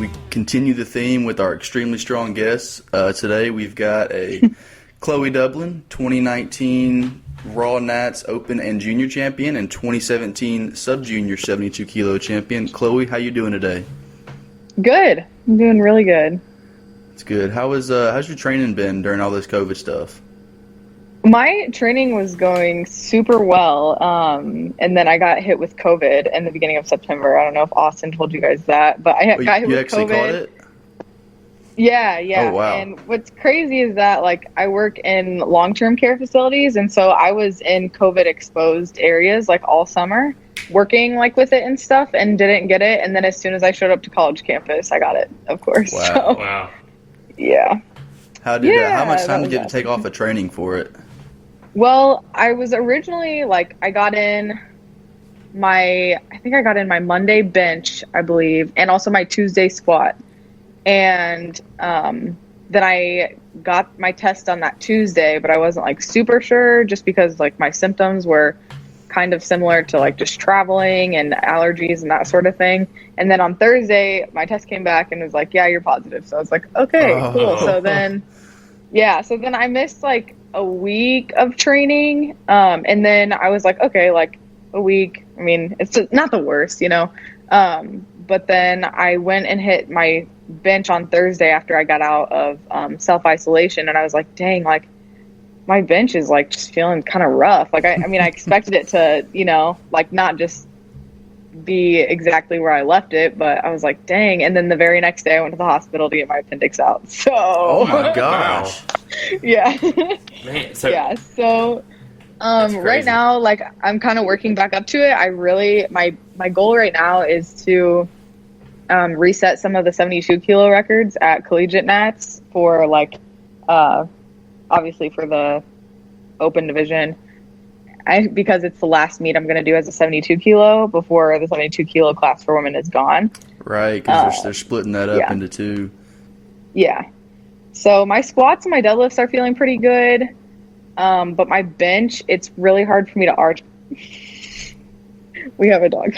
we continue the theme with our extremely strong guests. Today we've got a Kloie Doublin, 2019 Raw Nats Open and Junior Champion, and 2017 Sub-Junior 72 Kilo Champion. Kloie, how you doing today? Good. I'm doing really good. It's good. How's your training been during all this COVID stuff? My training was going super well, and then I got hit with COVID in the beginning of September. I don't know if Austin told you guys that, but I got hit with actually COVID. Caught it? Yeah. Oh, wow. And what's crazy is that, like, I work in long-term care facilities, and so I was in COVID-exposed areas, like, all summer, working, like, with it and stuff, and didn't get it. And then as soon as I showed up to college campus, I got it, of course. Wow. So, Wow. Yeah. How much time did you get to take off of training for it? Well, I was originally, like, I got in my Monday bench, I believe, and also my Tuesday squat. And then I got my test on that Tuesday, but I wasn't, like, super sure just because, like, my symptoms were kind of similar to, like, just traveling and allergies and that sort of thing. And then on Thursday, my test came back and was like, yeah, you're positive. So I was like, okay, cool. So then I missed, like, a week of training. And then I was like, okay, like, a week. I mean, it's not the worst, you know? But then I went and hit my bench on Thursday after I got out of self-isolation. And I was like, dang, like, my bench is, like, just feeling kind of rough. Like, I mean, I expected it to, you know, like, not just be exactly where I left it, but I was like, dang. And then the very next day I went to the hospital to get my appendix out. So, oh my gosh. Yeah. Man, so Yeah. So, right now, like, I'm kind of working back up to it. I really, my goal right now is to reset some of the 72 kilo records at collegiate nats for, like, obviously for the open division. Because it's the last meet I'm going to do as a 72 kilo before the 72 kilo class for women is gone. Right, because they're splitting that up into two. Yeah. So my squats and my deadlifts are feeling pretty good. But my bench, it's really hard for me to arch. We have a dog.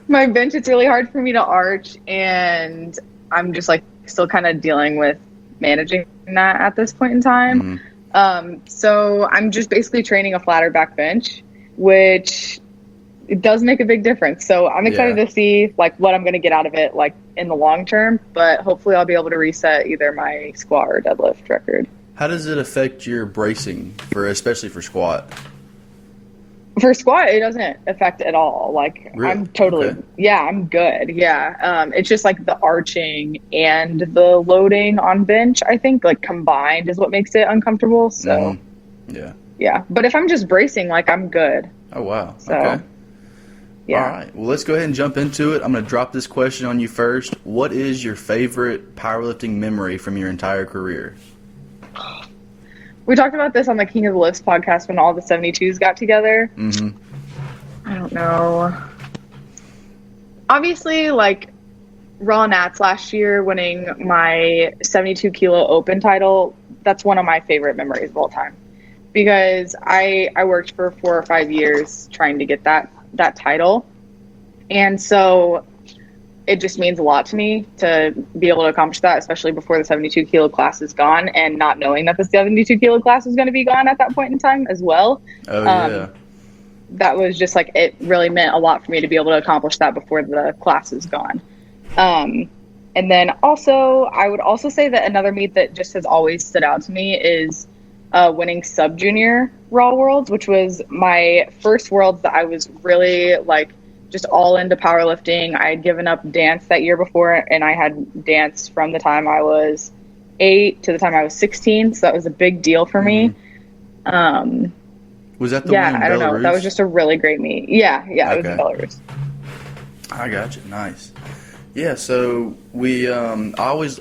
My bench, it's really hard for me to arch, and I'm just, like, still kind of dealing with managing that at this point in time. Mm-hmm. So I'm just basically training a flatter back bench, which it does make a big difference. So I'm excited to see, like, what I'm going to get out of it, like, in the long term, but hopefully I'll be able to reset either my squat or deadlift record. How does it affect your bracing, especially for squat? For squat, it doesn't affect at all. Like, really? I'm totally, I'm good. Yeah. It's just, like, the arching and the loading on bench, I think, like, combined is what makes it uncomfortable. So, yeah. But if I'm just bracing, like, I'm good. Oh, wow. So, okay. Yeah. All right. Well, let's go ahead and jump into it. I'm going to drop this question on you first. What is your favorite powerlifting memory from your entire career? We talked about this on the King of the Lifts podcast when all the 72s got together. Mm-hmm. I don't know. Obviously, like, Raw Nats last year winning my 72 kilo open title, that's one of my favorite memories of all time. Because I worked for 4 or 5 years trying to get that title. And so it just means a lot to me to be able to accomplish that, especially before the 72 kilo class is gone, and not knowing that the 72 kilo class was going to be gone at that point in time as well. Oh, yeah. That was just, like, it really meant a lot for me to be able to accomplish that before the class is gone. And then also, I would also say that another meet that just has always stood out to me is winning Sub-Junior Raw Worlds, which was my first Worlds that I was really, like, just all into powerlifting. I had given up dance that year before, and I had danced from the time I was 8 to the time I was 16, so that was a big deal for me. Was that the one in Belarus? I don't know. That was just a really great meet. Yeah, it was in Belarus. I got you. Nice. Yeah, so I always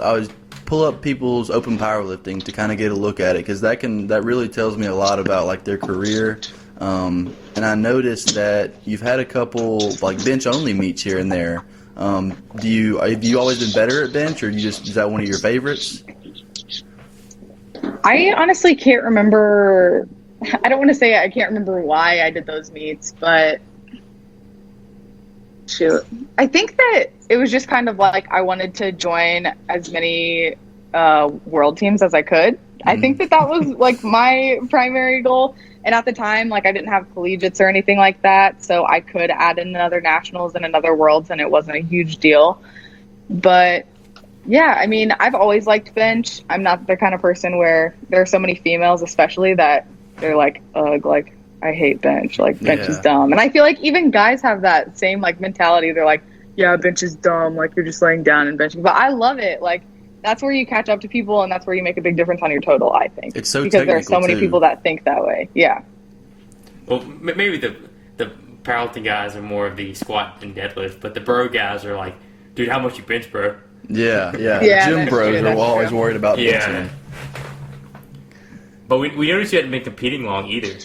pull up people's open powerlifting to kind of get a look at it, because that really tells me a lot about, like, their career. And I noticed that you've had a couple, like, bench only meets here and there. Have you always been better at bench, or is that one of your favorites? I honestly can't remember. I don't want to say I can't remember why I did those meets, but Shoot. I think that it was just kind of like I wanted to join as many world teams as I could. I think that was like my primary goal. And at the time, like I didn't have collegiates or anything like that. So I could add in another nationals and another worlds, and it wasn't a huge deal. But yeah, I mean, I've always liked bench. I'm not the kind of person where there are so many females, especially, that they're like, ugh, like, I hate bench. Like, bench is dumb. And I feel like even guys have that same, like, mentality. They're like, yeah, bench is dumb. Like, you're just laying down and benching. But I love it. Like, that's where you catch up to people, and that's where you make a big difference on your total, I think. It's so because there are so many too. people that think that way. Yeah. Well, maybe the powerlifting guys are more of the squat and deadlift, but the bro guys are like, dude, how much you bench, bro? Yeah. Yeah, Gym bros are always true. worried about benching. But we noticed you hadn't been competing long either.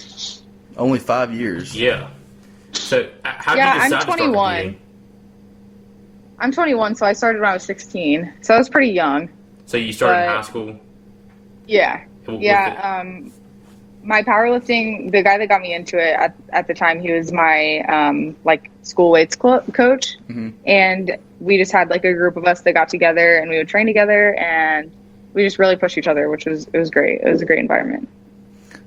Only 5 years. Yeah. So how did you decide I'm to start 21. competing? I'm 21, so I started when I was 16. So I was pretty young. So you started in high school? Yeah. My powerlifting, the guy that got me into it at the time, he was my like school weights coach. And we just had like a group of us that got together and we would train together, and we just really pushed each other, it was great. It was a great environment.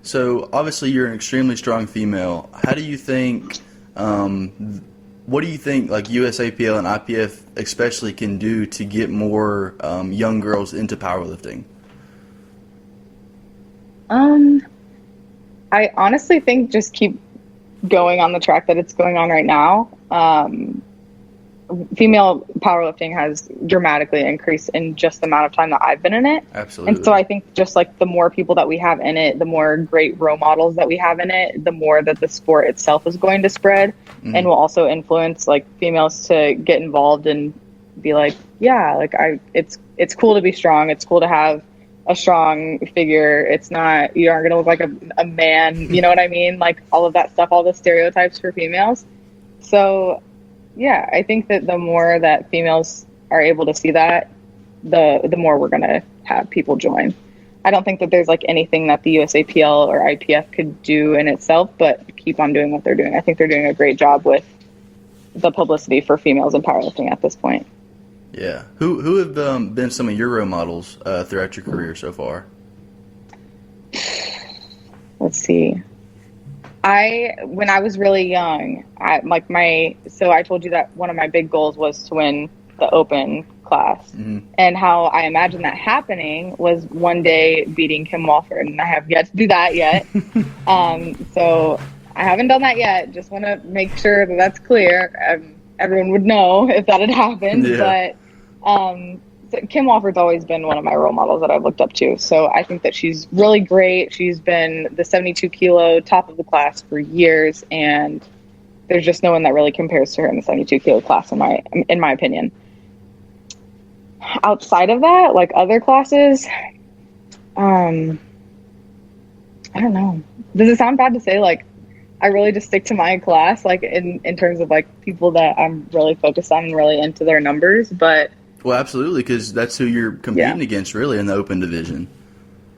So obviously you're an extremely strong female. How do you think, what do you think like USAPL and IPF especially can do to get more young girls into powerlifting? I honestly think just keep going on the track that it's going on right now. Female powerlifting has dramatically increased in just the amount of time that I've been in it. Absolutely. And so I think just like the more people that we have in it, the more great role models that we have in it, the more that the sport itself is going to spread and will also influence like females to get involved and be like, yeah, like it's cool to be strong. It's cool to have a strong figure. It's not, you aren't going to look like a man, you know what I mean? Like all of that stuff, all the stereotypes for females. So yeah, I think that the more that females are able to see that, the more we're going to have people join. I don't think that there's like anything that the USAPL or IPF could do in itself, but keep on doing what they're doing. I think they're doing a great job with the publicity for females in powerlifting at this point. Yeah. Who have been some of your role models throughout your career so far? Let's see. When I was really young, I told you that one of my big goals was to win the open class. And how I imagined that happening was one day beating Kim Walford, and I have yet to do that yet. So I haven't done that yet. Just want to make sure that that's clear. Everyone would know if that had happened. Yeah. But so Kim Walford's always been one of my role models that I've looked up to. So I think that she's really great. She's been the 72 kilo top of the class for years, and there's just no one that really compares to her in the 72 kilo class in my opinion. Outside of that, like other classes, I don't know. Does it sound bad to say like I really just stick to my class, like in terms of like people that I'm really focused on and really into their numbers? But well, absolutely, because that's who you're competing against really in the open division.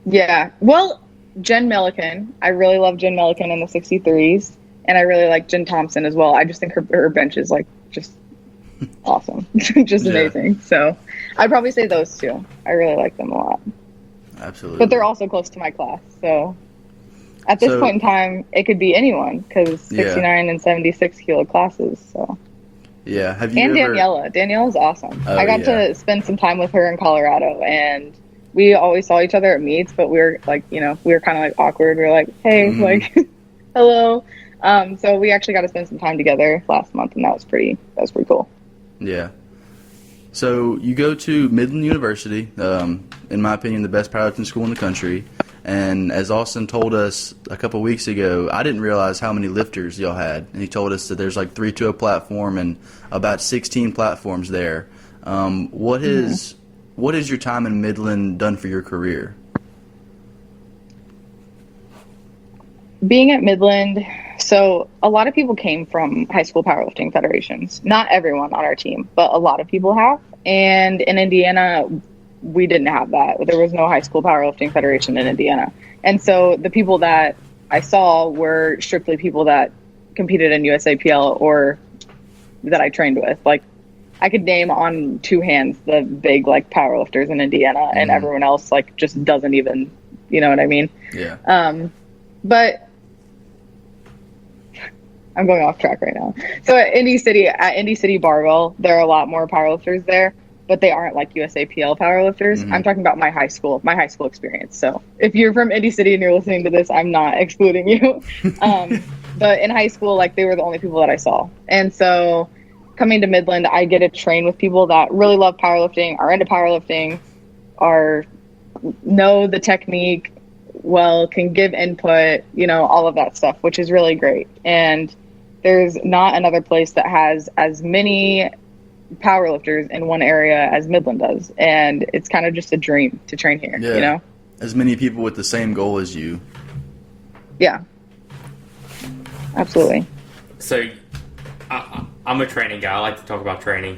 Yeah. Well, Jen Milliken. I really love Jen Milliken in the 63s, and I really like Jen Thompson as well. I just think her bench is like just awesome. Just amazing. So I'd probably say those two. I really like them a lot. Absolutely. But they're also close to my class, so at this point in time, it could be anyone because 69 and 76 kilo classes. So yeah, have you and ever... Daniela's awesome. Oh, I got to spend some time with her in Colorado, and we always saw each other at meets, but we were like, we were kind of like awkward. We were like, hey, like, hello. So we actually got to spend some time together last month, and that was pretty cool. Yeah. So you go to Midland University, in my opinion, the best powerlifting school in the country. And as Austin told us a couple weeks ago, I didn't realize how many lifters y'all had. And he told us that there's like 3 to a platform and about 16 platforms there. What has your time in Midland done for your career? Being at Midland, so a lot of people came from high school powerlifting federations. Not everyone on our team, but a lot of people have. And in Indiana, we didn't have that. There was no high school powerlifting federation in Indiana. And so the people that I saw were strictly people that competed in USAPL or that I trained with. Like, I could name on two hands the big like powerlifters in Indiana, and everyone else like just doesn't even, you know what I mean? Yeah. But I'm going off track right now. So at Indy City Barbell, there are a lot more powerlifters there, but they aren't like USAPL powerlifters. I'm talking about my high school experience. So if you're from Indy City and you're listening to this, I'm not excluding you. But in high school, like, they were the only people that I saw. And so coming to Midland, I get to train with people that really love powerlifting, are into powerlifting, know the technique well, can give input, you know, all of that stuff, which is really great. And there's not another place that has as many powerlifters in one area as Midland does. And it's kind of just a dream to train here, you know? As many people with the same goal as you. Yeah. Absolutely. So I'm a training guy. I like to talk about training.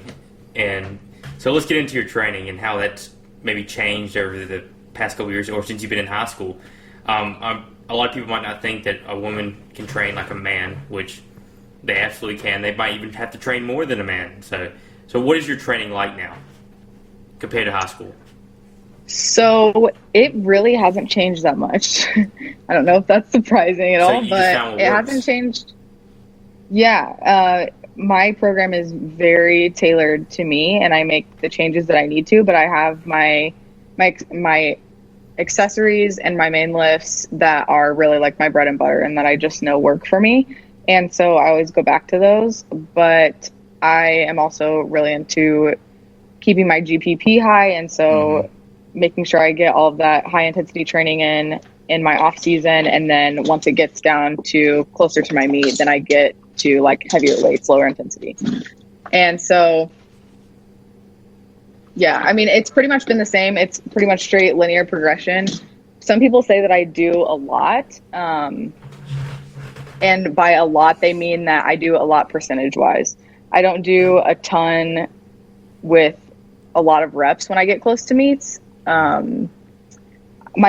And so let's get into your training and how that's maybe changed over the past couple years or since you've been in high school. A lot of people might not think that a woman can train like a man, which they absolutely can. They might even have to train more than a man. So what is your training like now compared to high school? So it really hasn't changed that much. I don't know if that's surprising at all, but it hasn't changed. Yeah. My program is very tailored to me, and I make the changes that I need to, but I have my accessories and my main lifts that are really like my bread and butter and that I just know work for me. And so I always go back to those, but I am also really into keeping my GPP high. And so making sure I get all of that high intensity training in my off season. And then once it gets down to closer to my meet, then I get to like heavier weights, lower intensity. And so, yeah, I mean, it's pretty much been the same. It's pretty much straight linear progression. Some people say that I do a lot. And by a lot, they mean that I do a lot percentage wise. I don't do a ton with a lot of reps when I get close to meets. My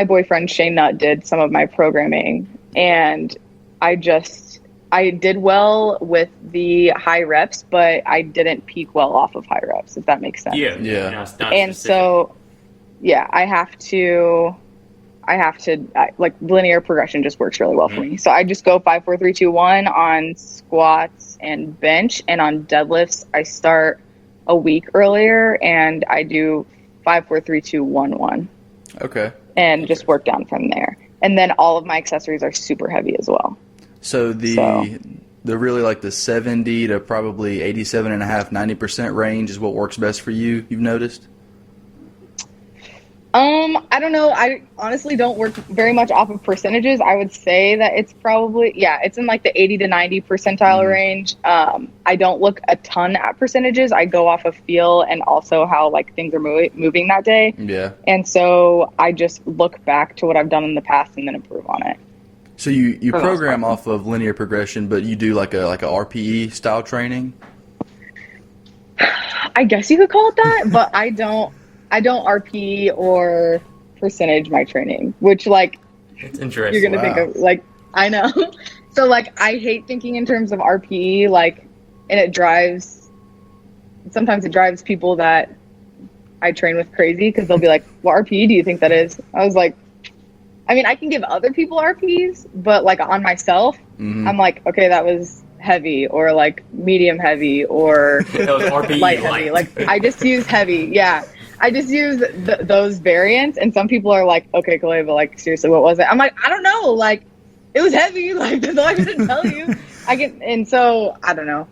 boyfriend Shane Nutt did some of my programming, and I did well with the high reps, but I didn't peak well off of high reps, if that makes sense. Yeah. And specific. So, yeah, I have to like linear progression just works really well for me. So I just go 5, 4, 3, 2, 1 on squats and bench, and on deadlifts I start a week earlier and I do 5, 4, 3, 2, 1, 1. Okay. And just work down from there. And then all of my accessories are super heavy as well. So the really like the 70 to probably 87.5, 90% range is what works best for you, you've noticed? I don't know. I honestly don't work very much off of percentages. I would say that it's probably, it's in like the 80 to 90 percentile range. I don't look a ton at percentages. I go off of feel and also how like things are moving that day. Yeah. And so I just look back to what I've done in the past and then improve on it. So you program off of linear progression, but you do like a RPE style training? I guess you could call it that, but I don't RP or percentage my training, which like it's interesting. You're going to think of like, I know. So like, I hate thinking in terms of RPE, like, and sometimes it drives people that I train with crazy because they'll be like, what RPE do you think that is? I was like, I mean, I can give other people RPEs, but like on myself, I'm like, okay, that was heavy or like medium heavy or light heavy. Like I just use heavy. Yeah. I just use those variants, and some people are like, okay, Kloie, but like, seriously, what was it? I'm like, I don't know. Like, it was heavy. Like, that's all I can tell you. And so, I don't know.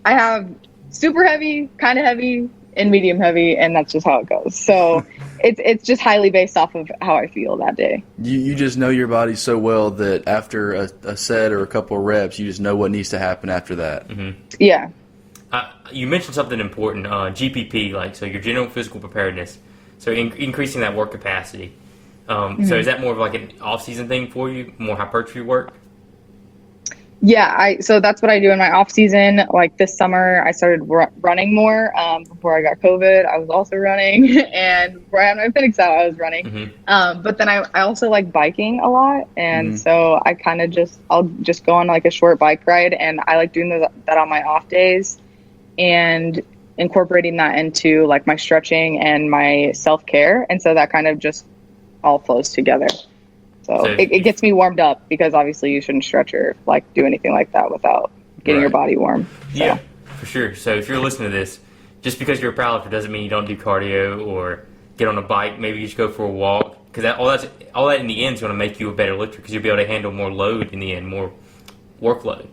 I have super heavy, kind of heavy, and medium heavy, and that's just how it goes. So, it's just highly based off of how I feel that day. You just know your body so well that after a set or a couple of reps, you just know what needs to happen after that. Mm-hmm. Yeah. You mentioned something important, GPP, like, so your general physical preparedness. So increasing that work capacity. So is that more of like an off-season thing for you, more hypertrophy work? Yeah, so that's what I do in my off season. Like this summer, I started running more. Before I got COVID, I was also running, and before I had my appendix out, I was running. But then I also like biking a lot, and so I kind of I'll just go on like a short bike ride, and I like doing that on my off days. and incorporating that into like my stretching and my self-care. And so that kind of just all flows together. So it gets me warmed up, because obviously you shouldn't stretch or like do anything like that without getting your body warm. So. Yeah, for sure. So if you're listening to this, just because you're a powerlifter doesn't mean you don't do cardio or get on a bike. Maybe you just go for a walk, because all that in the end is going to make you a better lifter, because you'll be able to handle more load in the end, more workload.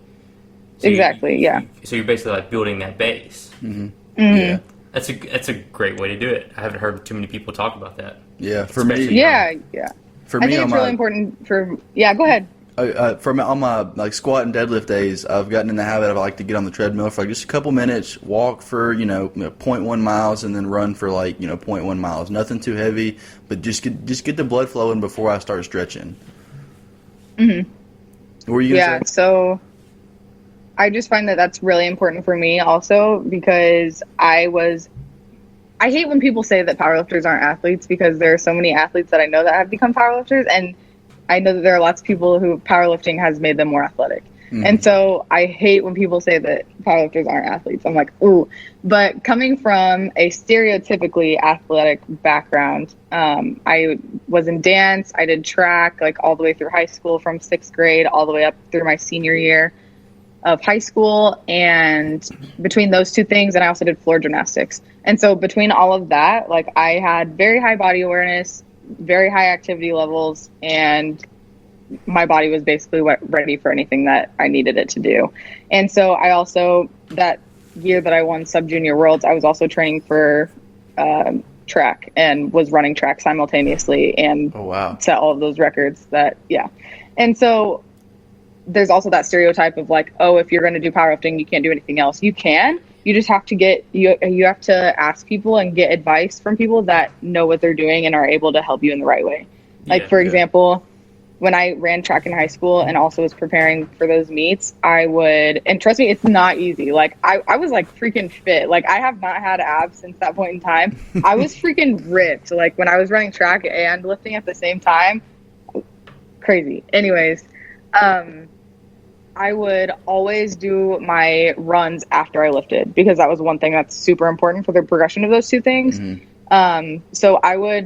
So so you're basically like building that base. Mm-hmm. Mm-hmm. Yeah, that's a great way to do it. I haven't heard too many people talk about that. Yeah, for me. Yeah. For me, I think it's really important for. Yeah, go ahead. On my like squat and deadlift days, I've gotten in the habit of I like to get on the treadmill for like just a couple minutes, walk for 0.1 miles, and then run for like 0.1 miles. Nothing too heavy, but just get the blood flowing before I start stretching. Mm-hmm. What were you gonna say? So I just find that that's really important for me also, because I hate when people say that powerlifters aren't athletes, because there are so many athletes that I know that have become powerlifters, and I know that there are lots of people who powerlifting has made them more athletic. Mm-hmm. And so I hate when people say that powerlifters aren't athletes. I'm like, ooh. But coming from a stereotypically athletic background, I was in dance, I did track like all the way through high school, from 6th grade all the way up through my senior year of high school. And between those two things, and I also did floor gymnastics. And so between all of that, like I had very high body awareness, very high activity levels, and my body was basically ready for anything that I needed it to do. And so I also, that year that I won Sub Junior Worlds, I was also training for track and was running track simultaneously, and set all of those records And so there's also that stereotype of like, oh, if you're going to do powerlifting, you can't do anything else. You can. You just have to you have to ask people and get advice from people that know what they're doing and are able to help you in the right way. Like, for example, when I ran track in high school and also was preparing for those meets, I would, and trust me, it's not easy. Like I was like freaking fit. Like I have not had abs since that point in time. I was freaking ripped. Like when I was running track and lifting at the same time, crazy. Anyways, I would always do my runs after I lifted, because that was one thing that's super important for the progression of those two things. Mm-hmm. So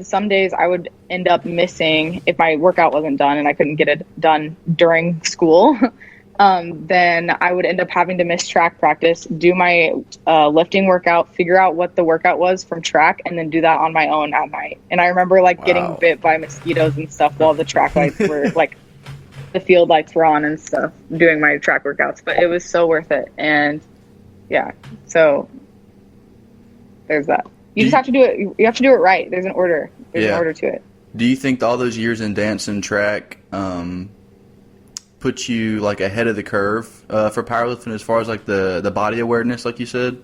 some days I would end up missing, if my workout wasn't done and I couldn't get it done during school, then I would end up having to miss track practice, do my lifting workout, figure out what the workout was from track, and then do that on my own at night. And I remember getting bit by mosquitoes and stuff while the track lights were the field lights were on and stuff, doing my track workouts, but it was so worth it. And so there's that. You just have to do it. You have to do it right. There's an order. There's an order to it. Do you think all those years in dance and track put you like ahead of the curve for powerlifting as far as like the body awareness, like you said?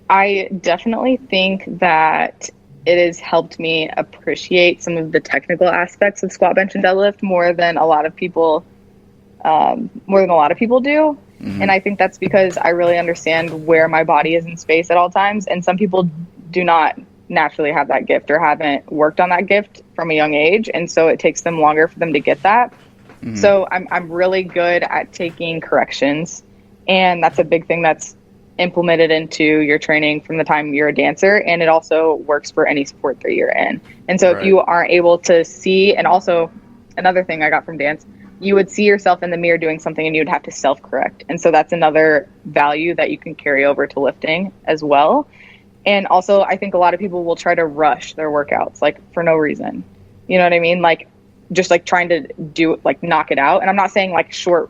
I definitely think that it has helped me appreciate some of the technical aspects of squat, bench, and deadlift more than a lot of people do. Mm-hmm. And I think that's because I really understand where my body is in space at all times. And some people do not naturally have that gift or haven't worked on that gift from a young age. And so it takes them longer for them to get that. Mm-hmm. So I'm really good at taking corrections. And that's a big thing that's implemented into your training from the time you're a dancer, and it also works for any sport that you're in. And so if you aren't able to see, and also another thing I got from dance, you would see yourself in the mirror doing something and you would have to self-correct. And so that's another value that you can carry over to lifting as well. And also I think a lot of people will try to rush their workouts, like for no reason, you know what I mean? Like just like trying to do like knock it out. And I'm not saying like short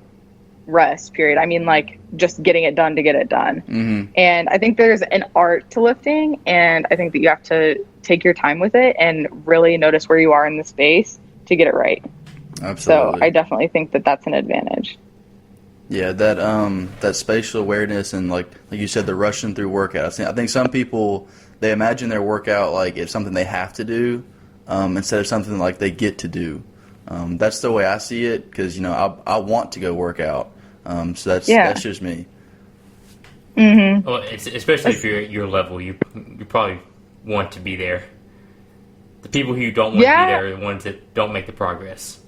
rest period. I mean like just getting it done to get it done. Mm-hmm. And I think there's an art to lifting, and I think that you have to take your time with it and really notice where you are in the space to get it right. Absolutely. So I definitely think that that's an advantage. Yeah, that spatial awareness and like you said, the rushing through workouts. I think some people, they imagine their workout like it's something they have to do instead of something like they get to do. That's the way I see it, because I want to go work out. So that's just me. Mm-hmm. Well, especially if you're at your level, you probably want to be there. The people who don't want to be there are the ones that don't make the progress.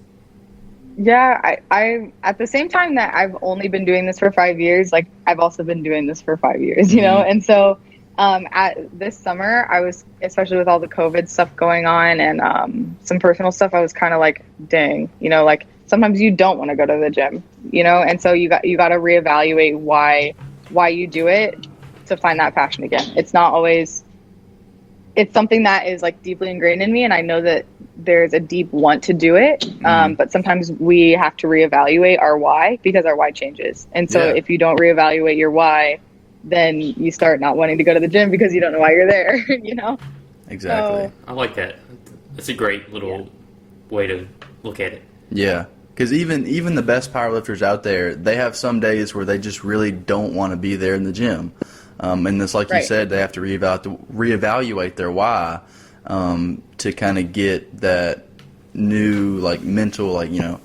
Yeah, I at the same time that I've only been doing this for 5 years, like I've also been doing this for 5 years, you know? Mhm. And so at this summer, I was, especially with all the COVID stuff going on and some personal stuff, I was kind of like, dang, you know, like sometimes you don't want to go to the gym, you know? And so you got to reevaluate why you do it to find that passion again. It's not always, it's something that is like deeply ingrained in me, and I know that there's a deep want to do it, but sometimes we have to reevaluate our why because our why changes. And so Yeah. if you don't reevaluate your why, then you start not wanting to go to the gym because you don't know why you're there. You know? Exactly. So, I like that. That's a great little way to look at it. Yeah. Because even the best powerlifters out there, they have some days where they just really don't want to be there in the gym. And it's like you Right. said, they have to reevaluate their why to kind of get that new like mental, like, you know,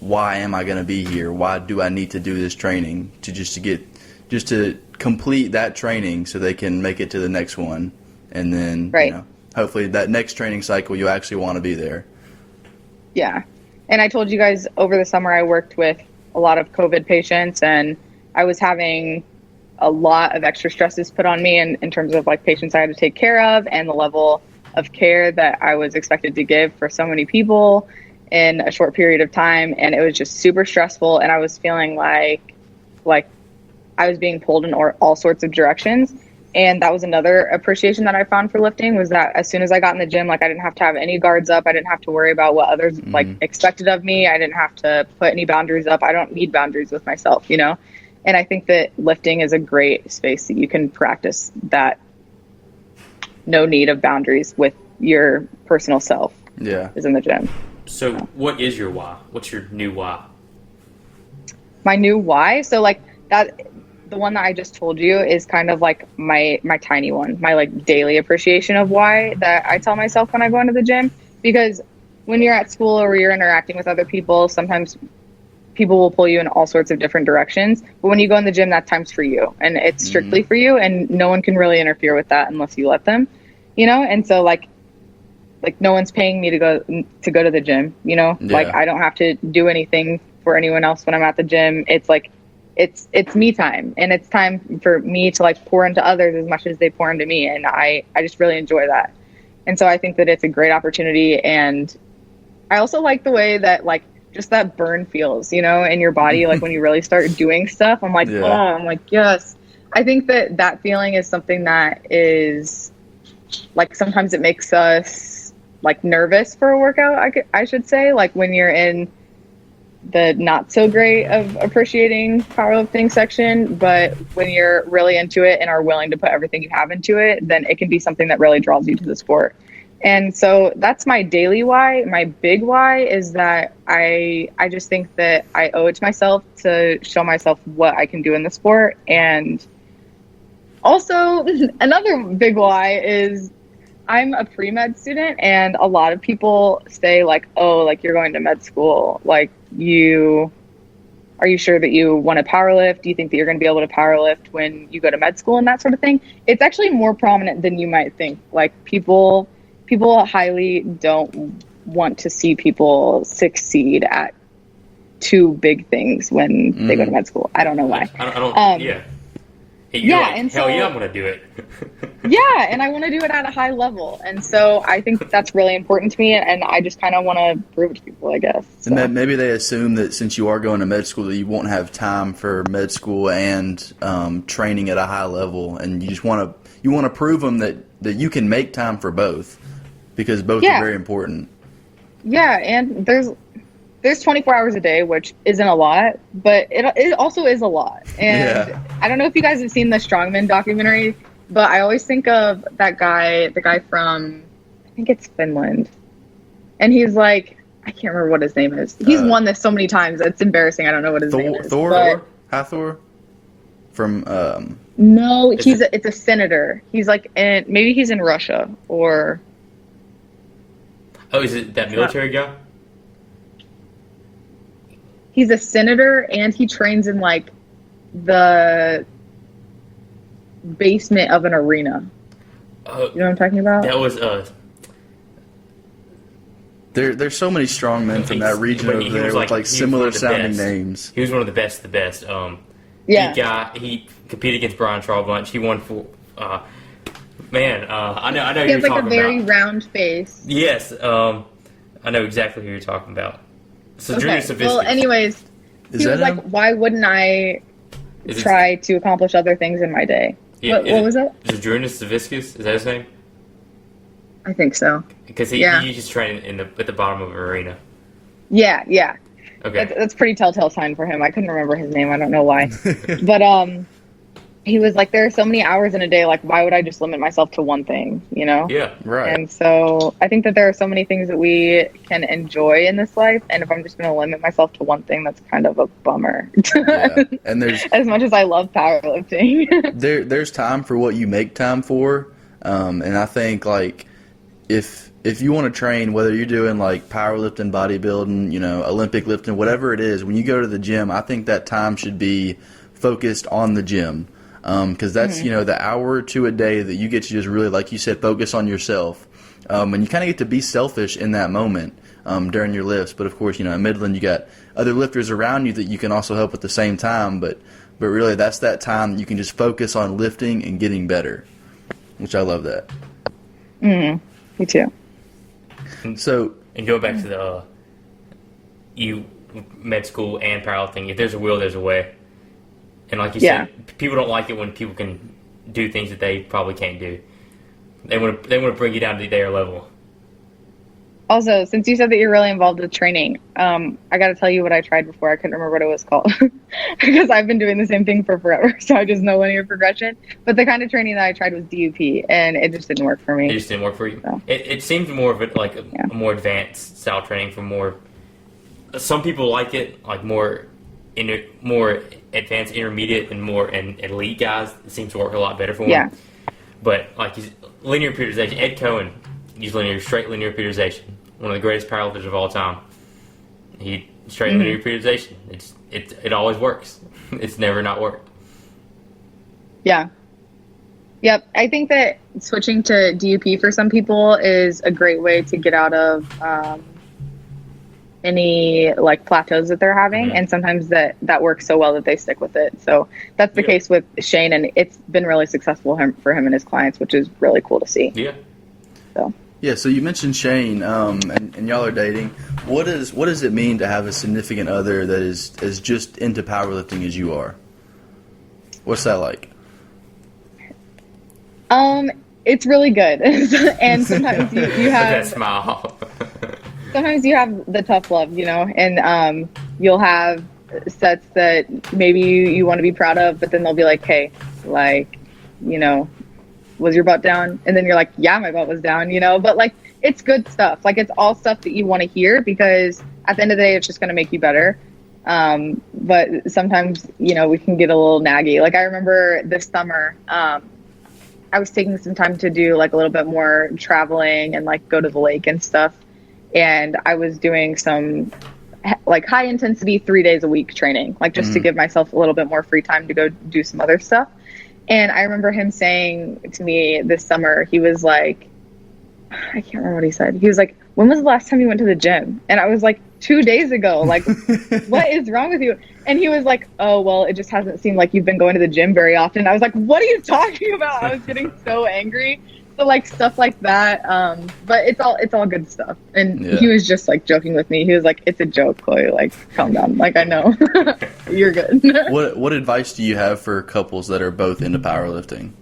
why am I going to be here? Why do I need to do this training to complete that training so they can make it to the next one, and then Right. you know, hopefully that next training cycle you actually want to be there. yeah. And I told you guys over the summer I worked with a lot of COVID patients, and I was having a lot of extra stresses put on me in terms of like patients I had to take care of and the level of care that I was expected to give for so many people in a short period of time. And it was just super stressful. And I was feeling like I was being pulled in all sorts of directions. And that was another appreciation that I found for lifting, was that as soon as I got in the gym, like I didn't have to have any guards up. I didn't have to worry about what others like expected of me. I didn't have to put any boundaries up. I don't need boundaries with myself, you know? And I think that lifting is a great space that you can practice that no need of boundaries with your personal self Yeah. is in the gym. So, what is your why? What's your new why? My new why, so like that, the one that I just told you is kind of like my tiny one, my like daily appreciation of why that I tell myself when I go into the gym. Because when you're at school or you're interacting with other people, sometimes people will pull you in all sorts of different directions. But when you go in the gym, that time's for you, and it's strictly for you, and no one can really interfere with that unless you let them, you know? And so like no one's paying me to go to the gym, you know? Yeah. Like I don't have to do anything for anyone else when I'm at the gym. It's like it's me time, and it's time for me to like pour into others as much as they pour into me, and I just really enjoy that. And so I think that it's a great opportunity, and I also like the way that like just that burn feels, you know, in your body. Like when you really start doing stuff, I'm like, Yeah. oh, I'm like, yes. I think that feeling is something that is like, sometimes it makes us like nervous for a workout. I should say, like when you're in the not so great of appreciating powerlifting section, but when you're really into it and are willing to put everything you have into it, then it can be something that really draws you to the sport. And so that's my daily why. My big why is that I just think that I owe it to myself to show myself what I can do in the sport. And also another big why is I'm a pre-med student, and a lot of people say like, oh, like you're going to med school, like are you sure that you want to powerlift? Do you think that you're going to be able to powerlift when you go to med school and that sort of thing? It's actually more prominent than you might think. Like people highly don't want to see people succeed at two big things when they go to med school. I don't know why. I don't yeah. You're yeah, like, and hell so, yeah, I'm going to do it. yeah, and I want to do it at a high level. And so I think that's really important to me, and I just kind of want to prove it to people, I guess. So. And that maybe they assume that since you are going to med school that you won't have time for med school and training at a high level, and you just want to prove them that you can make time for both, because both are very important. Yeah, and there's 24 hours a day, which isn't a lot, but it also is a lot. And I don't know if you guys have seen the Strongman documentary, but I always think of that guy, the guy from, I think it's Finland. And he's like, I can't remember what his name is. He's won this so many times. It's embarrassing. I don't know what his name is. Thor? Hathor? From, No, it's a senator. He's like, maybe he's in Russia, or... Oh, is it that military guy? He's a senator, and he trains in like the basement of an arena. You know what I'm talking about? That was There's so many strong men from that region But over he there was with like he was one similar of the sounding best. names. He was one of the best of the best. Yeah. He competed against Brian Charbonch. He won for. I know who He you're has like a talking very about. round face. Yes, I know exactly who you're talking about. So Okay. Junior Savitsky. Well, anyways, Is he was that like, him? why wouldn't I Is it- try to accomplish other things in my day? What was it? Is it Junior Savitsky? Is that his name? I think so. Because Yeah. he just trained at the bottom of an arena. Yeah. Okay. That's pretty telltale sign for him. I couldn't remember his name. I don't know why. But he was like, there are so many hours in a day. Like, why would I just limit myself to one thing? You know? Yeah. Right. And so I think that there are so many things that we can enjoy in this life. And if I'm just going to limit myself to one thing, that's kind of a bummer. Yeah. And there's As much as I love powerlifting. there's time for what you make time for. And I think like if you want to train, whether you're doing like powerlifting, bodybuilding, Olympic lifting, whatever it is, when you go to the gym, I think that time should be focused on the gym. Because that's, the hour or two a day that you get to just really, like you said, focus on yourself. And you kind of get to be selfish in that moment during your lifts. But, of course, in Midland, you got other lifters around you that you can also help at the same time. But really, that's that time that you can just focus on lifting and getting better, which I love that. Me too. So, And go back to the med school and powerlifting. If there's a will, there's a way. And like you Yeah. said, people don't like it when people can do things that they probably can't do. They want to bring you down to their level. Also, since you said that you're really involved with training, I got to tell you what I tried before. I couldn't remember what it was called because I've been doing the same thing for forever. So I just know linear progression. But the kind of training that I tried was DUP, and it just didn't work for It me. just didn't work for you. No. It seems more of a more advanced style training for more. Some people like it, like more advanced, intermediate, and elite guys. It seems to work a lot better for them. Yeah. But like linear periodization, Ed Cohen used straight linear periodization. One of the greatest powerlifters of all time. He straight linear periodization. It always works. It's never not worked. Yeah. Yep. I think that switching to DUP for some people is a great way to get out of any like plateaus that they're having. And sometimes that works so well that they stick with it. So that's the case with Shane, and it's been really successful for him and his clients, which is really cool to see. Yeah. So. yeah, so you mentioned Shane, and y'all are dating. What does it mean to have a significant other that is as just into powerlifting as you are? What's that like? It's really good. And sometimes you Look at that have smile. sometimes you have the tough love, and you'll have sets that maybe you want to be proud of, but then they'll be like, hey, like, was your butt down? And then you're like, yeah, my butt was down, but like, it's good stuff. Like, it's all stuff that you want to hear because at the end of the day, it's just going to make you better. But sometimes, we can get a little naggy. Like, I remember this summer, I was taking some time to do like a little bit more traveling and like go to the lake and stuff. And I was doing some like high intensity 3 days a week training, like just to give myself a little bit more free time to go do some other stuff. And I remember him saying to me this summer, he was like, I can't remember what he said. He was like, when was the last time you went to the gym? And I was like, 2 days ago. Like, what is wrong with you? And he was like, oh, well, it just hasn't seemed like you've been going to the gym very often. I was like, what are you talking about? I was getting so angry. So like stuff like that. But it's all good stuff. And he was just like joking with me. He was like, it's a joke, Kloie. Like, calm down. Like, I know. You're good. What advice do you have for couples that are both into powerlifting?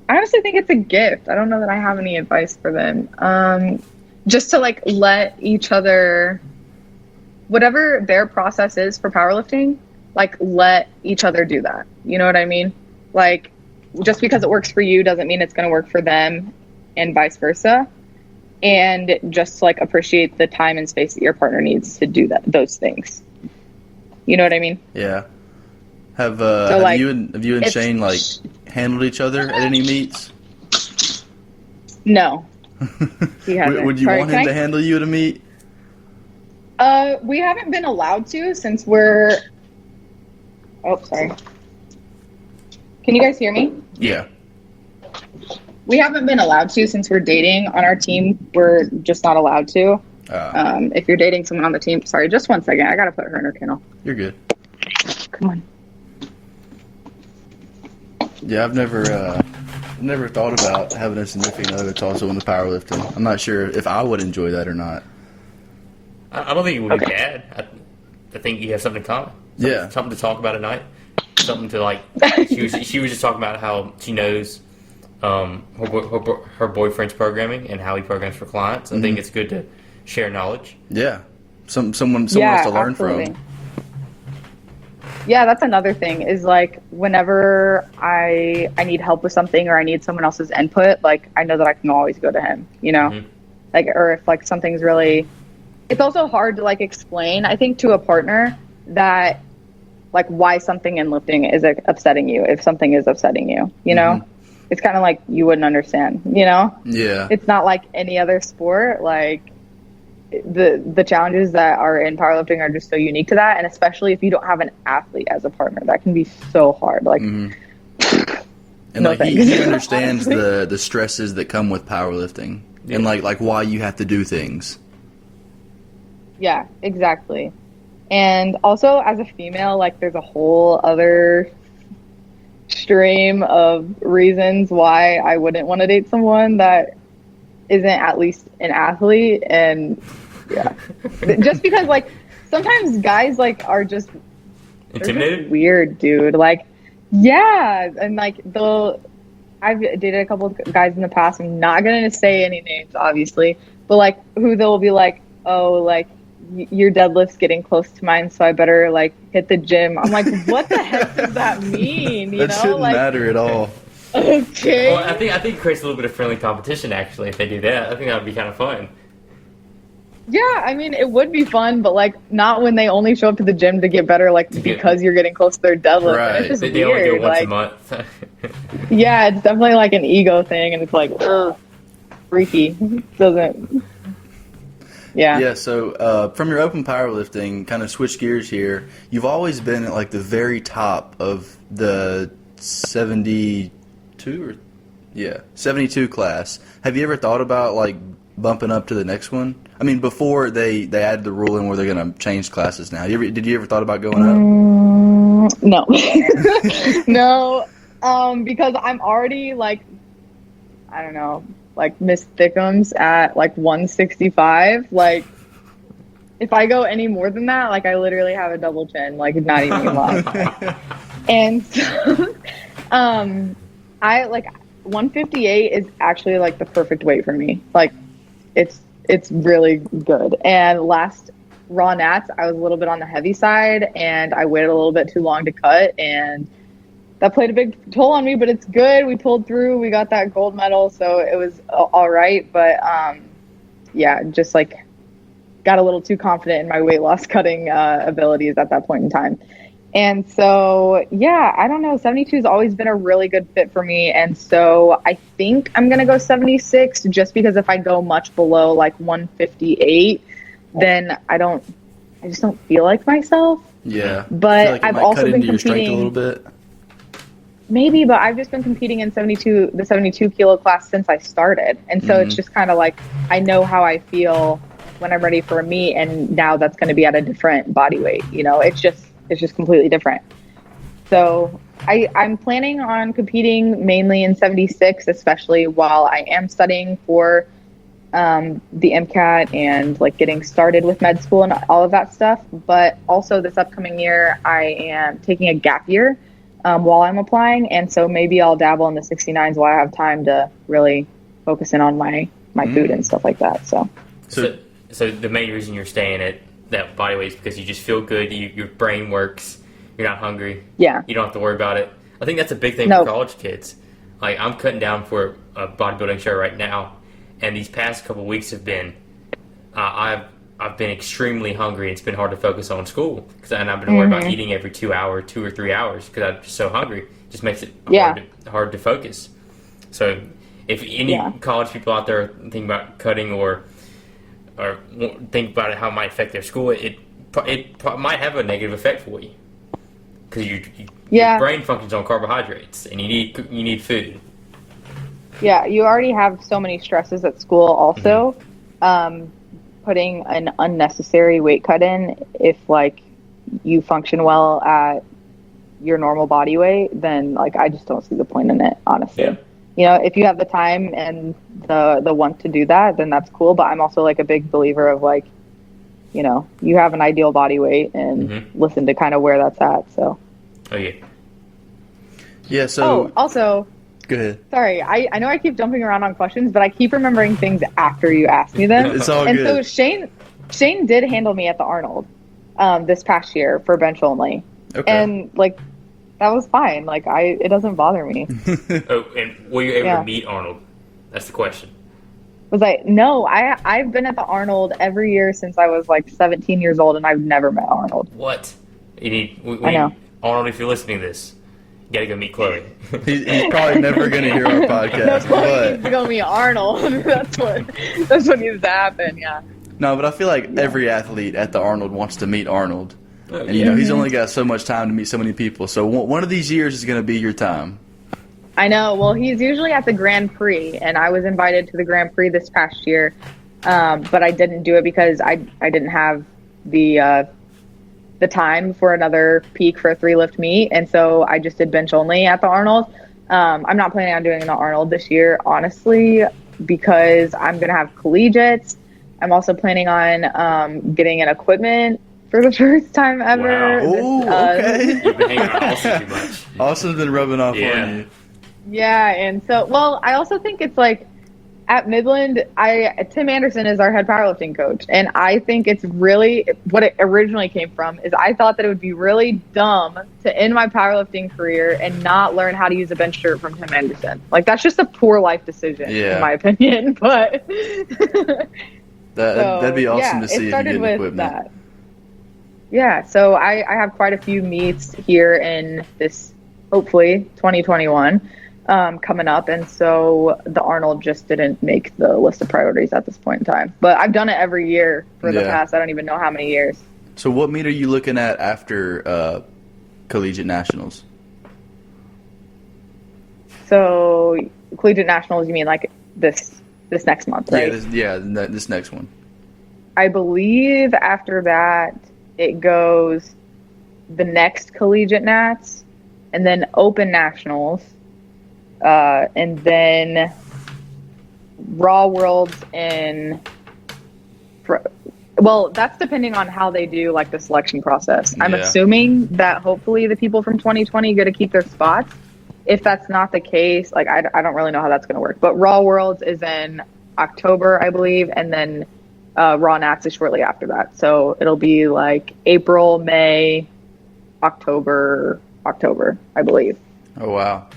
I honestly think it's a gift. I don't know that I have any advice for them. Just to like let each other, whatever their process is for powerlifting, like let each other do that. You know what I mean? Like, just because it works for you doesn't mean it's going to work for them, and vice versa. And just like appreciate the time and space that your partner needs to do those things. You know what I mean? Yeah. Have like, you and Shane like handled each other at any meets? No. He hasn't. Would you want him to handle you at a meet? We haven't been allowed to since we're. Oh, sorry. Can you guys hear me? Yeah. We haven't been allowed to since we're dating on our team. We're just not allowed to. If you're dating someone on the team, sorry, just one second. I gotta put her in her kennel. You're good. Come on. Yeah, I've never thought about having a significant other that's also in the powerlifting. I'm not sure if I would enjoy that or not. I don't think it would be bad. I think you have something in common. Something to talk about at night. Something to like. She was just talking about how she knows her boyfriend's programming and how he programs for clients. I think it's good to share knowledge. Yeah, someone else to learn from. Yeah, that's another thing is like whenever I need help with something or I need someone else's input, like I know that I can always go to him, you know, like, or if like something's really, it's also hard to like explain, I think, to a partner that like why something in lifting is upsetting you. If something is upsetting you, you know, it's kind of like you wouldn't understand, you know? Yeah. It's not like any other sport. Like the challenges that are in powerlifting are just so unique to that, and especially if you don't have an athlete as a partner, that can be so hard. Like, and like he understands the stresses that come with powerlifting, and like why you have to do things. Yeah, exactly. And also as a female, like there's a whole other stream of reasons why I wouldn't want to date someone that isn't at least an athlete. And yeah, just because like sometimes guys like are just intimidated, weird, dude. Like, yeah, and like I've dated a couple of guys in the past. I'm not gonna say any names, obviously, but like who they'll be like, oh, like your deadlift's getting close to mine, so I better like hit the gym. I'm like, what the heck does that mean? You that know, shouldn't like, matter at all. Okay. Well, I think it creates a little bit of friendly competition, actually, if they do that. I think that would be kind of fun. Yeah, I mean, it would be fun, but like not when they only show up to the gym to get better, like because you're getting close to their deadlift. Right. It's just They weird. only do it once like, a month. yeah, it's definitely like an ego thing, and it's like, ugh, freaky. Doesn't. Yeah. Yeah, so from your open powerlifting, kind of switch gears here, you've always been at like the very top of the 72 class. Have you ever thought about like bumping up to the next one? I mean, before they added the rule in where they're going to change classes now. Did you ever thought about going up? No. No, because I'm already like, I don't know, like Miss Thickums at like 165. Like if I go any more than that, like I literally have a double chin, like not even gonna lie. And so, I like 158 is actually like the perfect weight for me. Like it's really good. And last raw nats, I was a little bit on the heavy side and I waited a little bit too long to cut, and that played a big toll on me, but it's good. We pulled through. We got that gold medal, so it was all right. But yeah, just like got a little too confident in my weight loss cutting abilities at that point in time. And so, yeah, I don't know. 72 has always been a really good fit for me. And so I think I'm going to go 76 just because if I go much below like 158, then I just don't feel like myself. Yeah. But like I've also been your strength a competing little bit. Maybe, but I've just been competing in the 72 kilo class since I started. And so it's just kind of like, I know how I feel when I'm ready for a meet. And now that's going to be at a different body weight. You know, it's just completely different. So I'm planning on competing mainly in 76, especially while I am studying for the MCAT and like getting started with med school and all of that stuff. But also this upcoming year, I am taking a gap year while I'm applying. And so maybe I'll dabble in the 69s while I have time to really focus in on my food and stuff like that. So the main reason you're staying at that body weight is because you just feel good, your brain works, you're not hungry, you don't have to worry about it. I think that's a big thing for college kids. Like I'm cutting down for a bodybuilding show right now, and these past couple of weeks have been I've been extremely hungry. It's been hard to focus on school and I've been worried about eating every 2 or 3 hours because I'm just so hungry. It just makes it hard to focus. So if any college people out there thinking about cutting or think about it, how it might affect their school, it might have a negative effect for you because your brain functions on carbohydrates and you need food. Yeah, you already have so many stresses at school also. Putting an unnecessary weight cut in, if like you function well at your normal body weight, then like I just don't see the point in it, honestly. Yeah. You know, if you have the time and the want to do that, then that's cool. But I'm also like a big believer of like, you know, you have an ideal body weight and listen to kind of where that's at. So. Oh yeah. Yeah. So. Also. Go ahead. Sorry, I know I keep jumping around on questions, but I keep remembering things after you ask me them. It's all and good. So Shane did handle me at the Arnold this past year for bench only. Okay. And like that was fine. Like it doesn't bother me. Oh, and were you able to meet Arnold? That's the question. No, I've been at the Arnold every year since I was like 17 years old, and I've never met Arnold. What? We I know. Arnold, if you're listening to this, you gotta go meet Kloie. He's probably never going to hear our podcast, He but needs to go meet Arnold. that's what needs to happen. Yeah. no, but I feel like every athlete at the Arnold wants to meet Arnold. And, you know, he's only got so much time to meet so many people. So one of these years is going to be your time. I know. Well, he's usually at the Grand Prix, and I was invited to the Grand Prix this past year, but I didn't do it because I didn't have the time for another peak for a 3-lift meet, and so I just did bench only at the Arnold. I'm not planning on doing the Arnold this year, honestly, because I'm going to have collegiates. I'm also planning on getting an equipment for the first time ever. Wow. Ooh, okay. You've been hanging around Austin too much. Austin's been rubbing off on you. Yeah, and so, well, I also think it's like at Midland, Tim Anderson is our head powerlifting coach, and I think it's really what it originally came from is I thought that it would be really dumb to end my powerlifting career and not learn how to use a bench shirt from Tim Anderson. Like that's just a poor life decision, in my opinion. But that'd be awesome to see if you did equipment. That. Yeah, so I have quite a few meets here in this, hopefully, 2021 coming up. And so the Arnold just didn't make the list of priorities at this point in time. But I've done it every year for the past, I don't even know how many years. So what meet are you looking at after Collegiate Nationals? So Collegiate Nationals, you mean like this next month, right? This next one. I believe after that, it goes the next Collegiate Nats, and then Open Nationals, and then Raw Worlds well, that's depending on how they do like the selection process. I'm assuming that hopefully the people from 2020 get to keep their spots. If that's not the case, like I don't really know how that's going to work. But Raw Worlds is in October, I believe, and then Raw Nats is shortly after that. So it'll be like April, May, October, I believe. Oh, wow.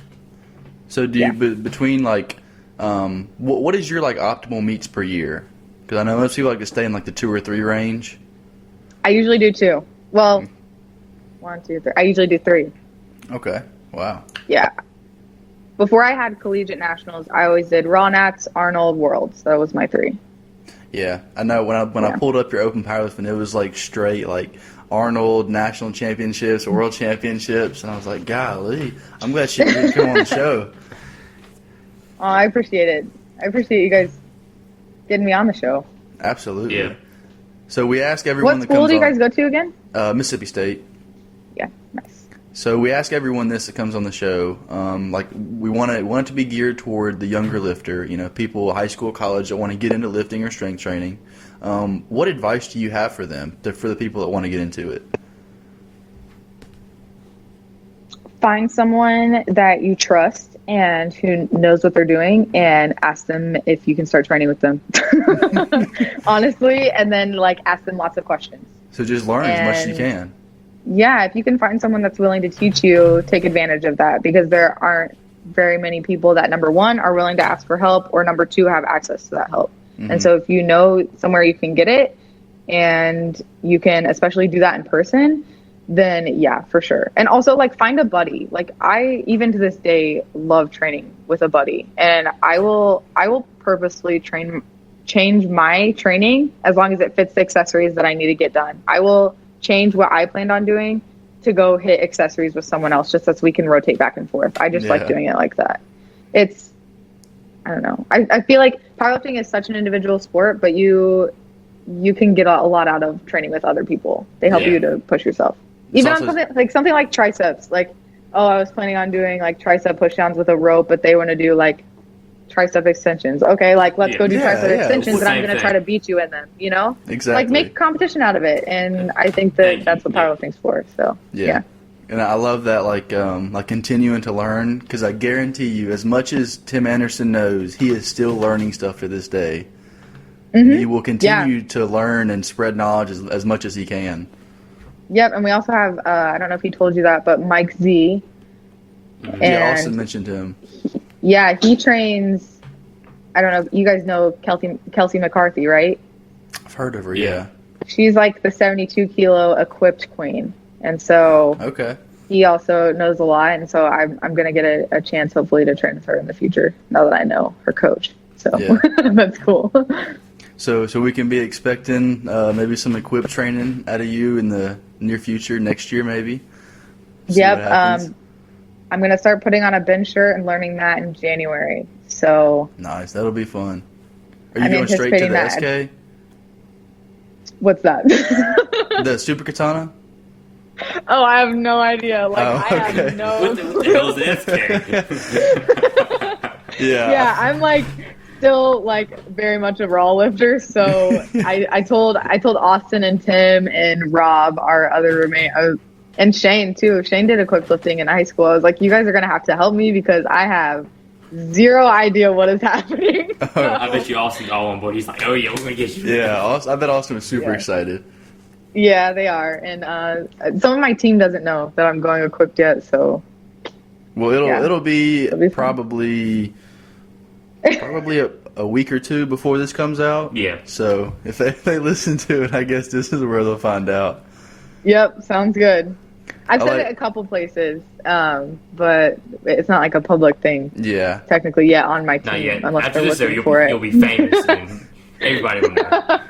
So do you, between like, what is your like optimal meets per year? Because I know most people like to stay in like the 2 or 3 range. I usually do 2. Well, 1, 2, 3. I usually do 3. Okay. Wow. Yeah. Before I had Collegiate Nationals, I always did Raw Nats, Arnold, Worlds. That was my 3. Yeah, I know. When I pulled up your open powerlifting, it was like straight like Arnold National Championships, World Championships, and I was like, golly, I'm glad she didn't come on the show. Oh, I appreciate it. I appreciate you guys getting me on the show. Absolutely. Yeah. So we ask everyone What school do you guys go to again? Mississippi State. Yeah, nice. So we ask everyone this that comes on the show. Like we want it to be geared toward the younger lifter. You know, people high school, college that want to get into lifting or strength training. What advice do you have for them? For the people that want to get into it? Find someone that you trust and who knows what they're doing, and ask them if you can start training with them. Honestly, and then like ask them lots of questions. So just learn as much as you can. Yeah, if you can find someone that's willing to teach you, take advantage of that, because there aren't very many people that, number 1, are willing to ask for help, or number 2, have access to that help. Mm-hmm. And so if you know somewhere you can get it, and you can especially do that in person, then yeah, for sure. And also like find a buddy. Like I, even to this day, love training with a buddy, and I will purposely change my training as long as it fits the accessories that I need to get done. I will change what I planned on doing to go hit accessories with someone else, just so we can rotate back and forth. I just like doing it like that. It's don't know. I feel like powerlifting is such an individual sport, but you can get a lot out of training with other people. They help you to push yourself. Even on something like triceps. Like, oh, I was planning on doing like tricep pushdowns with a rope, but they want to do like tricep extensions. Okay, like let's go do tricep extensions, and I'm going to try to beat you in them, you know? Exactly. Like make competition out of it. And I think that's what powerlifting's for. So, yeah. And I love that, like continuing to learn, because I guarantee you, as much as Tim Anderson knows, he is still learning stuff to this day. Mm-hmm. He will continue to learn and spread knowledge as much as he can. Yep, and we also have, I don't know if he told you that, but Mike Z. Yeah, Austin mentioned him. Yeah, he trains, I don't know, you guys know Kelsey McCarthy, right? I've heard of her, yeah. She's like the 72 kilo equipped queen. And so he also knows a lot. And so I'm going to get a chance, hopefully, to train with her in the future, now that I know her coach. So that's cool. So we can be expecting maybe some equipped training out of you in the near future, next year maybe? Yep. I'm going to start putting on a bench shirt and learning that in January. So nice. That'll be fun. Are you going straight to the SK? What's that? The Super Katana? Oh, I have no idea. Like, I have no What the hell is SK? Yeah, I'm like still like very much a raw lifter. So I told Austin and Tim and Rob, our other roommate, and Shane too. Shane did equipped lifting in high school. I was like, you guys are gonna have to help me because I have zero idea what is happening. So. I bet you Austin's all on board. He's like, oh yeah, we're gonna get you. Yeah, I bet Austin was super excited. Yeah, they are, and some of my team doesn't know that I'm going equipped yet. So, well, it'll be probably a week or two before this comes out. Yeah. So if they listen to it, I guess this is where they'll find out. Yep, sounds good. I've said it a couple places, but it's not like a public thing. Yeah. Technically, on my team. Not yet. Unless after they're this, looking for you'll be famous, and everybody will know.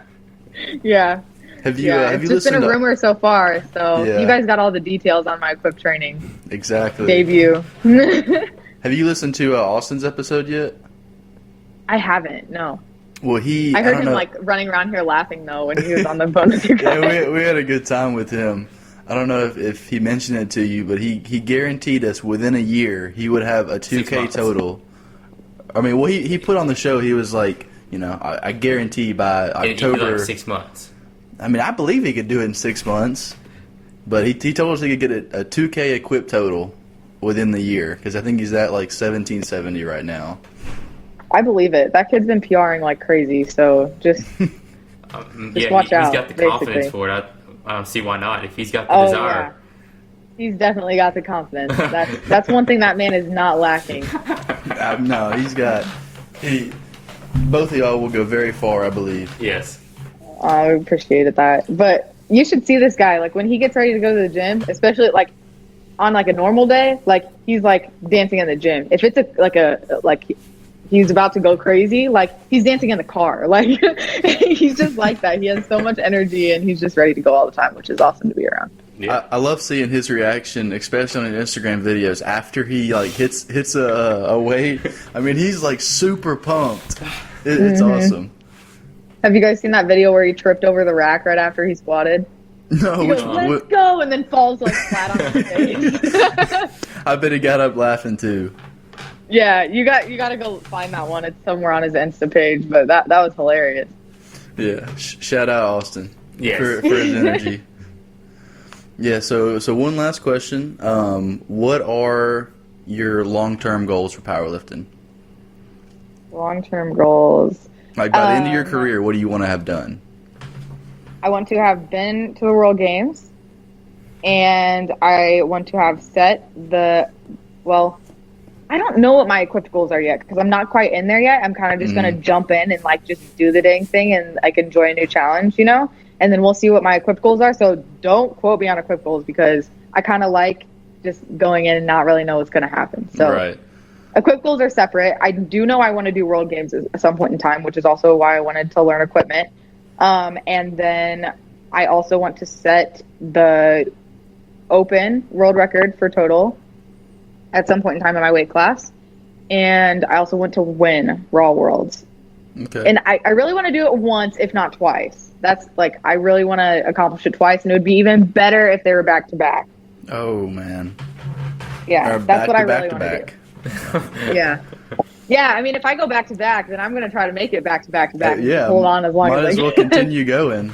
Yeah. Have you it's just been a rumor so far, so you guys got all the details on my equipped training. Exactly. Debut. Have you listened to Austin's episode yet? I haven't, no. Well, I heard him like running around here laughing though when he was on the phone with you guys. Yeah, we had a good time with him. I don't know if he mentioned it to you, but he guaranteed us within a year he would have a 2K total. I mean, well, he put on the show, he was like, I guarantee by October. Like 6 months. I mean, I believe he could do it in 6 months, but he told us he could get a 2K equipped total within the year, because I think he's at like 1770 right now. I believe it. That kid's been PRing like crazy, so just watch out. He's got the confidence for it. I don't see why not. If he's got the desire. Yeah. He's definitely got the confidence. That's one thing that man is not lacking. No, both of y'all will go very far, I believe. Yes. I appreciated that. But you should see this guy. Like, when he gets ready to go to the gym, especially, like, on, like, a normal day, like, he's, like, dancing in the gym. If it's, he's about to go crazy, like, he's dancing in the car. Like, he's just like that. He has so much energy, and he's just ready to go all the time, which is awesome to be around. Yeah. I love seeing his reaction, especially on his Instagram videos, after he, like, hits a weight. I mean, he's, like, super pumped. It's awesome. Have you guys seen that video where he tripped over the rack right after he squatted? No, he goes, let's go, and then falls like flat on his face. I bet he got up laughing too. Yeah, you got to go find that one. It's somewhere on his Insta page, but that was hilarious. Yeah, shout out Austin. Yes. for his energy. Yeah. So one last question. What are your long-term goals for powerlifting? Long-term goals. Like, by the end of your career, what do you want to have done? I want to have been to the World Games, and I want to have set I don't know what my equipped goals are yet, because I'm not quite in there yet. I'm kind of just going to jump in and, like, just do the dang thing and, like, enjoy a new challenge, and then we'll see what my equipped goals are. So don't quote me on equipped goals, because I kind of like just going in and not really know what's going to happen. So. Right. Equipped goals are separate. I do know I want to do World Games at some point in time, which is also why I wanted to learn equipment. And then I also want to set the open world record for total at some point in time in my weight class. and I also want to win Raw Worlds. Okay. And I really want to do it once, if not twice. That's like, I really want to accomplish it twice, and it would be even better if they were back to back. Oh man. Yeah, Or that's what I back really to want back. to do. Yeah. Yeah, I mean, if I go back to back, then I'm going to try to make it back to back to back. Yeah. Hold on as long Might as as I well can. continue going.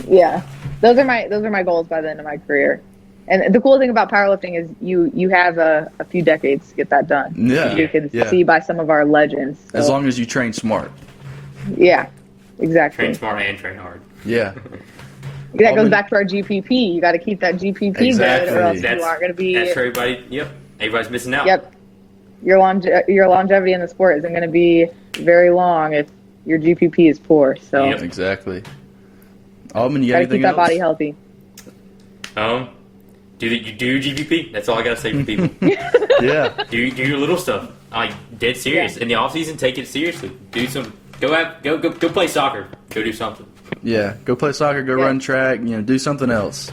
Yeah. Those are my goals by the end of my career. And the cool thing about powerlifting is you have a few decades to get that done. Yeah. You can Yeah. see by some of our legends. So, As long as you train smart. yeah, exactly. Train smart and train hard. Yeah. That goes back to our GPP. You got to keep that GPP Exactly. good, or else That's, you aren't going to be. that's for everybody. Yep. Everybody's missing out. Yep. Your longevity in the sport isn't going to be very long if your GPP is poor. So Yep. Exactly. Altman, you got got to anything keep that else? body healthy. You do GPP. That's all I gotta say for people. Yeah. do your little stuff. Like dead serious. In the off season, take it seriously. Do some. Go play soccer. Go do something. Yeah. Go play soccer. Go Yeah. run track. Do something else.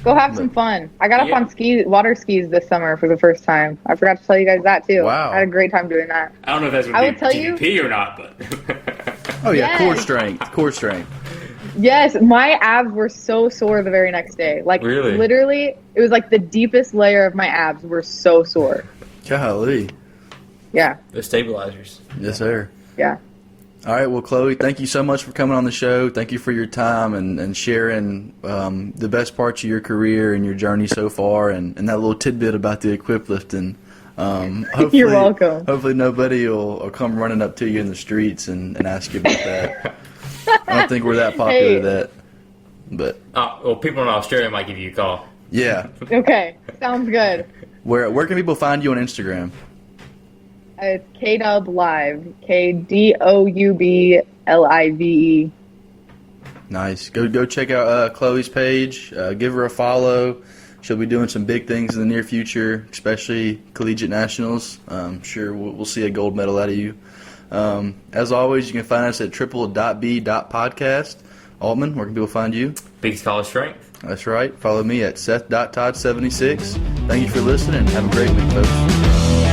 Go have some fun. I got up on water skis this summer for the first time. I forgot to tell you guys that too. Wow. I had a great time doing that. I don't know if that's I going would tell you- GPP or not, but Oh yeah. Yes. Core strength. Core strength. Yes, my abs were so sore the very next day. Like Really? literally, it was like the deepest layer of my abs were so sore. Golly. Yeah, the stabilizers. Yes, sir. yeah. All right, well, Kloie, thank you so much for coming on the show. Thank you for your time and sharing the best parts of your career and your journey so far, and that little tidbit about the equip lifting. Hopefully, You're welcome. Hopefully nobody will come running up to you in the streets and ask you about that. I don't think we're that popular Hey. at that. But, Well, people in Australia might give you a call. yeah. Okay, sounds good. Where can people find you on Instagram? It's KDub Live, KDOUBLIVE. Nice. Go check out Chloe's page. Give her a follow. She'll be doing some big things in the near future, especially collegiate nationals. I'm sure we'll see a gold medal out of you. As always, you can find us at triple.b.podcast. Altman, where can people find you? Biggest college strength. That's right. Follow me at Seth.Todd76. Thank you for listening. Have a great week, folks.